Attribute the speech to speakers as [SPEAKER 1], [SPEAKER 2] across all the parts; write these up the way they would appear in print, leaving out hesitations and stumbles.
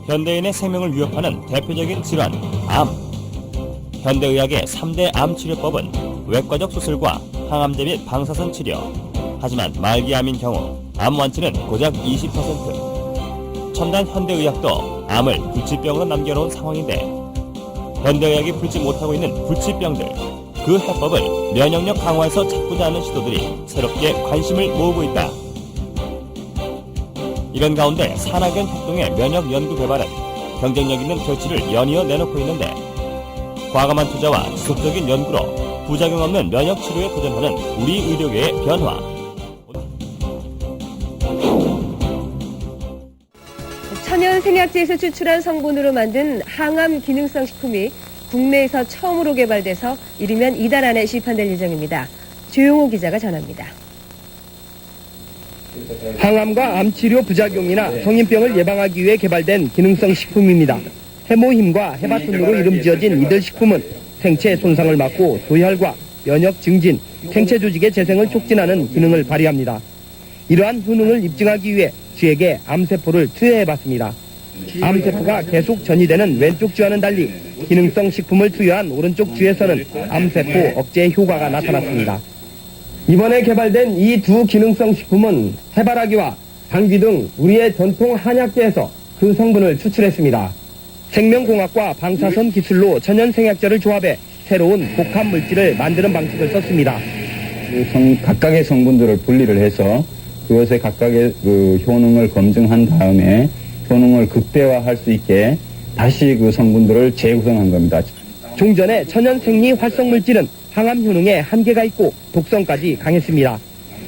[SPEAKER 1] 현대인의 생명을 위협하는 대표적인 질환, 암. 현대의학의 3대 암 치료법은 외과적 수술과 항암제 및 방사선 치료. 하지만 말기암인 경우 암 완치는 고작 20%. 첨단 현대의학도 암을 불치병으로 남겨놓은 상황인데 현대의학이 풀지 못하고 있는 불치병들, 그 해법을 면역력 강화에서 찾고자 하는 시도들이 새롭게 관심을 모으고 있다. 이런 가운데 산학연 협동의 면역 연구 개발은 경쟁력 있는 결실을 연이어 내놓고 있는데 과감한 투자와 지속적인 연구로 부작용 없는 면역 치료에 도전하는 우리 의료계의 변화.
[SPEAKER 2] 천연 생약제에서 추출한 성분으로 만든 항암 기능성 식품이 국내에서 처음으로 개발돼서 이르면 이달 안에 시판될 예정입니다. 조용호 기자가 전합니다.
[SPEAKER 3] 항암과 암치료 부작용이나 성인병을 예방하기 위해 개발된 기능성 식품입니다. 해모힘과 해바톤으로 이름 지어진 이들 식품은 생체 손상을 막고 도혈과 면역 증진, 생체 조직의 재생을 촉진하는 기능을 발휘합니다. 이러한 효능을 입증하기 위해 쥐에게 암세포를 투여해봤습니다. 암세포가 계속 전이되는 왼쪽 쥐와는 달리 기능성 식품을 투여한 오른쪽 쥐에서는 암세포 억제 효과가 나타났습니다. 이번에 개발된 이 두 기능성 식품은 해바라기와 당귀 등 우리의 전통 한약재에서 그 성분을 추출했습니다. 생명공학과 방사선 기술로 천연생약제를 조합해 새로운 복합 물질을 만드는 방식을 썼습니다.
[SPEAKER 4] 각각의 성분들을 분리를 해서 그것의 각각의 효능을 검증한 다음에 효능을 극대화할 수 있게 다시 그 성분들을 재구성한 겁니다.
[SPEAKER 3] 종전의 천연생리 활성물질은 항암 효능에 한계가 있고 독성까지 강했습니다.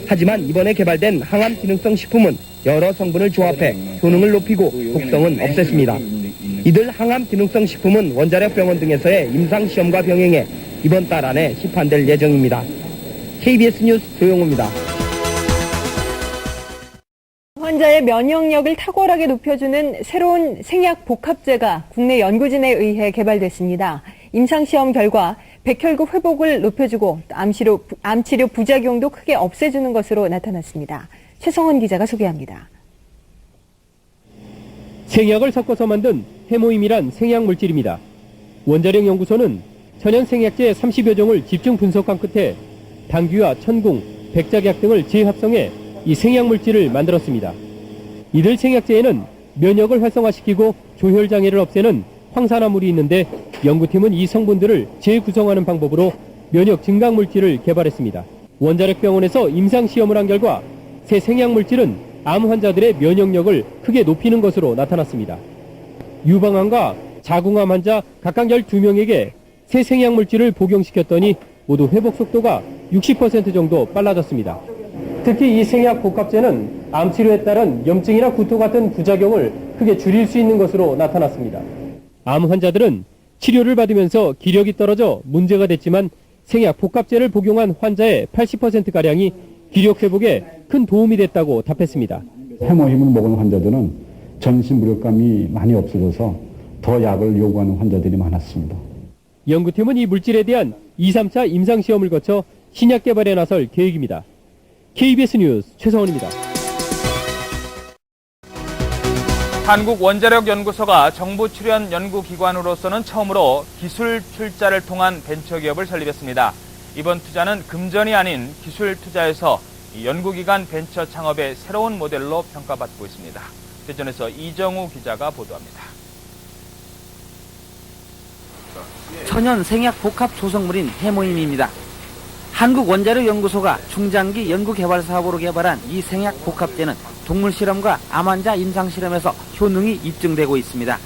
[SPEAKER 3] 하지만 이번에 개발된 항암 기능성 식품은 여러 성분을 조합해 효능을 높이고 독성은 없앴습니다. 이들 항암 기능성 식품은 원자력 병원 등에서의 임상시험과 병행해 이번 달 안에 시판될 예정입니다. KBS 뉴스 조용호입니다.
[SPEAKER 2] 환자의 면역력을 탁월하게 높여주는 새로운 생약 복합제가 국내 연구진에 의해 개발됐습니다. 임상시험 결과 백혈구 회복을 높여주고 암치료 부작용도 크게 없애주는 것으로 나타났습니다. 최성원 기자가 소개합니다.
[SPEAKER 5] 생약을 섞어서 만든 해모임이란 생약 물질입니다. 원자력 연구소는 천연 생약제 30여 종을 집중 분석한 끝에 당귀와 천궁, 백작약 등을 재합성해 이 생약 물질을 만들었습니다. 이들 생약제에는 면역을 활성화시키고 조혈 장애를 없애는 황산화물이 있는데 연구팀은 이 성분들을 재구성하는 방법으로 면역 증강 물질을 개발했습니다. 원자력 병원에서 임상 시험을 한 결과 새 생약 물질은 암 환자들의 면역력을 크게 높이는 것으로 나타났습니다. 유방암과 자궁암 환자 각각 12명에게 새 생약 물질을 복용시켰더니 모두 회복 속도가 60% 정도 빨라졌습니다. 특히 이 생약 복합제는 암 치료에 따른 염증이나 구토 같은 부작용을 크게 줄일 수 있는 것으로 나타났습니다. 암 환자들은 치료를 받으면서 기력이 떨어져 문제가 됐지만 생약 복합제를 복용한 환자의 80%가량이 기력 회복에 큰 도움이 됐다고 답했습니다.
[SPEAKER 6] 해모힘을 먹은 환자들은 전신 무력감이 많이 없어져서 더 약을 요구하는 환자들이 많았습니다.
[SPEAKER 5] 연구팀은 이 물질에 대한 2, 3차 임상시험을 거쳐 신약 개발에 나설 계획입니다. KBS 뉴스 최성원입니다.
[SPEAKER 7] 한국원자력연구소가 정부 출연 연구기관으로서는 처음으로 기술 출자를 통한 벤처기업을 설립했습니다. 이번 투자는 금전이 아닌 기술 투자에서 연구기관 벤처 창업의 새로운 모델로 평가받고 있습니다. 대전에서 이정우 기자가 보도합니다.
[SPEAKER 8] 천연 생약 복합 조성물인 해모임입니다. 한국원자력연구소가 중장기 연구개발 사업으로 개발한 이 생약 복합제는 동물 실험과 암 환자 임상 실험에서 효능이 입증되고 있습니다.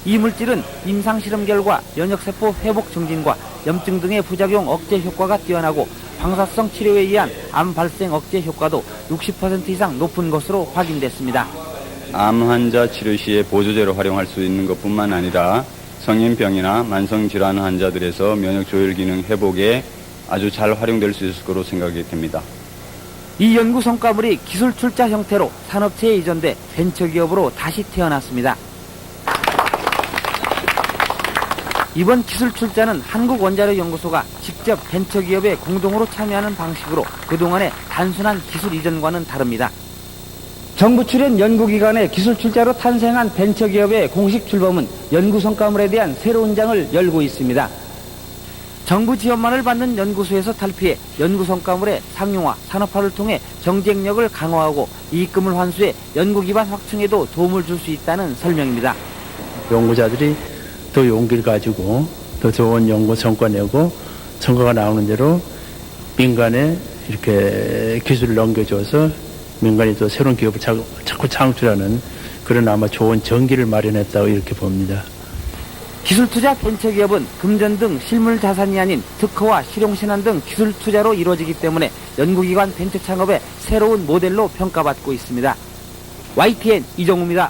[SPEAKER 8] 이 물질은 임상 실험 결과 면역세포 회복 증진과 염증 등의 부작용 억제 효과가 뛰어나고 방사성 치료에 의한 암 발생 억제 효과도 60% 이상 높은 것으로 확인됐습니다.
[SPEAKER 4] 암 환자 치료 시에 보조제로 활용할 수 있는 것뿐만 아니라 성인병이나 만성질환 환자들에서 면역 조혈 기능 회복에 아주 잘 활용될 수 있을 거로 생각이 됩니다.
[SPEAKER 8] 이 연구 성과물이 기술 출자 형태로 산업체에 이전돼 벤처기업으로 다시 태어났습니다. 이번 기술 출자는 한국원자력연구소가 직접 벤처기업에 공동으로 참여하는 방식으로 그동안의 단순한 기술 이전과는 다릅니다. 정부 출연 연구기관의 기술 출자로 탄생한 벤처기업의 공식 출범은 연구 성과물에 대한 새로운 장을 열고 있습니다. 정부 지원만을 받는 연구소에서 탈피해 연구 성과물의 상용화, 산업화를 통해 경쟁력을 강화하고 이익금을 환수해 연구 기반 확충에도 도움을 줄 수 있다는 설명입니다.
[SPEAKER 9] 연구자들이 더 용기를 가지고 더 좋은 연구 성과 내고 성과가 나오는 대로 민간에 이렇게 기술을 넘겨줘서 민간이 또 새로운 기업을 자꾸 창출하는 그런 아마 좋은 전기를 마련했다고 이렇게 봅니다.
[SPEAKER 8] 기술투자 벤처기업은 금전 등 실물 자산이 아닌 특허와 실용신안 등 기술 투자로 이루어지기 때문에 연구기관 벤처 창업의 새로운 모델로 평가받고 있습니다. YTN 이정우입니다.